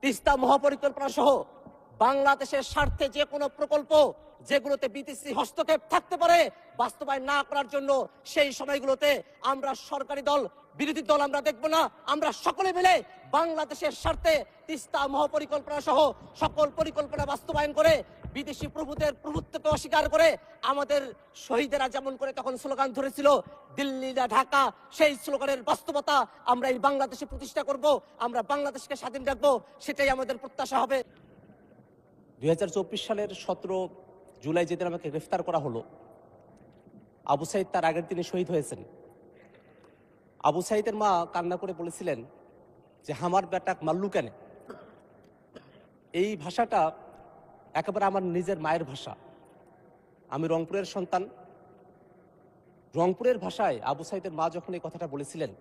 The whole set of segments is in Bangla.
তিস্তা মহাপরিকল্পনা সহ বাংলাদেশের স্বার্থে যে কোনো প্রকল্প যেগুলোতে বিদেশি হস্তক্ষেপ থাকতে পারে বাস্তবায়ন না করার জন্য সেই সময়গুলোতে আমরা সরকারি দল বিরোধী দল আমরা দেখব না। আমরা সকলে মিলে বাংলাদেশের স্বার্থে তিস্তা মহাপরিকল্পনা সহ সকল পরিকল্পনা বাস্তবায়ন করে বিদেশি প্রভুদের প্রভুত্বকে অস্বীকার করে আমাদের শহীদেরা যেমন করে তখন স্লোগান ধরেছিল দিল্লি না ঢাকা, সেই স্লোগানের বাস্তবতা আমরা এই বাংলাদেশে প্রতিষ্ঠা করব। আমরা বাংলাদেশকে স্বাধীন রাখবো, সেটাই আমাদের প্রত্যাশা হবে। 2024 সালের 17 জুলাই যেদিন আমাকে গ্রেফতার করা হলো, আবু সাইদ তার আগের দিনে শহীদ হয়েছেন। আবু সাইদের মা কান্না করে বলেছিলেন যে আমার বেটাক মাল্লু কেন। এই ভাষাটা একেবারে আমার নিজের মায়ের ভাষা। আমি রংপুরের সন্তান। রংপুরের ভাষায় আবু সাইদের মা যখন এই কথাটা বলেছিলেন,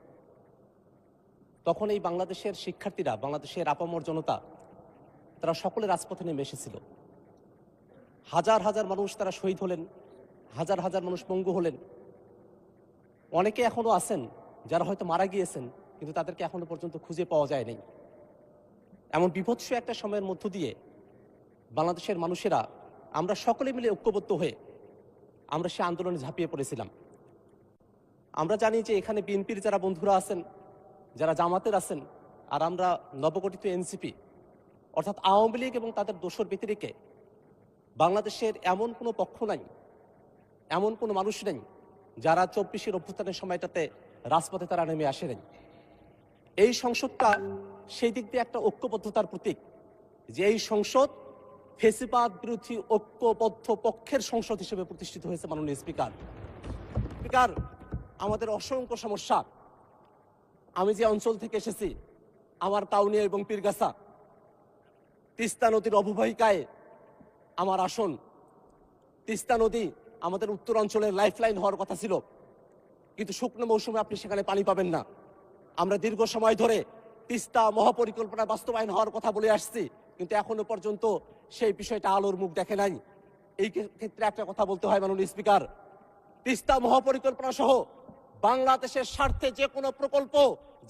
তখন এই বাংলাদেশের শিক্ষার্থীরা, বাংলাদেশের আপামর জনতা, তারা সকলে রাজপথে নেমে এসেছিল। হাজার হাজার মানুষ তারা শহীদ হলেন, হাজার হাজার মানুষ পঙ্গু হলেন। অনেকে এখনো আছেন যারা হয়তো মারা গিয়েছেন, কিন্তু তাদেরকে এখনো পর্যন্ত খুঁজে পাওয়া যায়নি। এমন বিভৎস একটা সময়ের মধ্য দিয়ে বাংলাদেশের মানুষেরা আমরা সকলে মিলে ঐক্যবদ্ধ হয়ে আমরা সে আন্দোলনে ঝাঁপিয়ে পড়েছিলাম। আমরা জানি যে এখানে বিএনপির যারা বন্ধুরা আছেন, যারা জামাতের আছেন, আর আমরা নবগঠিত এনসিপি অর্থাৎ আওয়ামী লীগ এবং তাদের দোসর ব্যতিরেকে বাংলাদেশের এমন কোনো পক্ষ নাই, এমন কোনো মানুষ নেই যারা 24-এর অভ্যুত্থানের সময়টাতে রাজপথে তারা নেমে আসেনি। এই সংসদটা সেই দিক দিয়ে একটা ঐক্যবদ্ধতার প্রতীক, যে এই সংসদ ফেসিবাদ বিরোধী ঐক্যবদ্ধ পক্ষের সংসদ হিসেবে প্রতিষ্ঠিত হয়েছে। মাননীয় স্পিকার, আমাদের অসংখ্য সমস্যা। আমি যে অঞ্চল থেকে এসেছি, আমার কাউনিয়া এবং পীরগাছা, তিস্তা নদীর অববাহিকায় আমার আসন। তিস্তা নদী আমাদের উত্তর অঞ্চলের লাইফলাইন হওয়ার কথা ছিল, কিন্তু শুকনো মৌসুমে আপনি সেখানে পানি পাবেন না। আমরা দীর্ঘ সময় ধরে তিস্তা মহাপরিকল্পনা বাস্তবায়ন হওয়ার কথা বলে আসছি, কিন্তু এখনো পর্যন্ত সেই বিষয়টা আলোর মুখ দেখে নাই। এই ক্ষেত্রে একটা কথা বলতে হয় মাননীয় স্পিকার, তিস্তা মহাপরিকল্পনা সহ বাংলাদেশের স্বার্থে যে কোনো প্রকল্প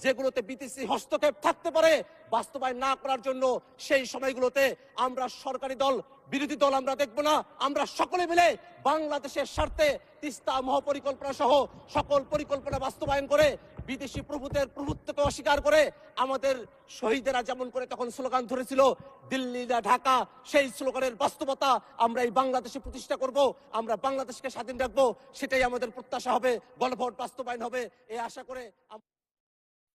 যেগুলোতে বিদেশি হস্তক্ষেপ থাকতে পারে বাস্তবায়ন না করার জন্য সেই সময়গুলোতে আমরা সরকারি দল বিরোধী দল আমরা দেখব না। আমরা সকলে মিলে বাংলাদেশের স্বার্থে তিস্তা মহাপরিকল্পনা সহ সকল পরিকল্পনা বাস্তবায়ন করে বিদেশি প্রভুদের প্রভুত্বকে অস্বীকার করে আমাদের শহীদেরা যেমন করে তখন স্লোগান ধরেছিল দিল্লি না ঢাকা, সেই স্লোগানের বাস্তবতা আমরা এই বাংলাদেশে প্রতিষ্ঠা করব। আমরা বাংলাদেশকে স্বাধীন রাখবো, সেটাই আমাদের প্রত্যাশা হবে। গণভোট বাস্তবায়ন হবে এই আশা করে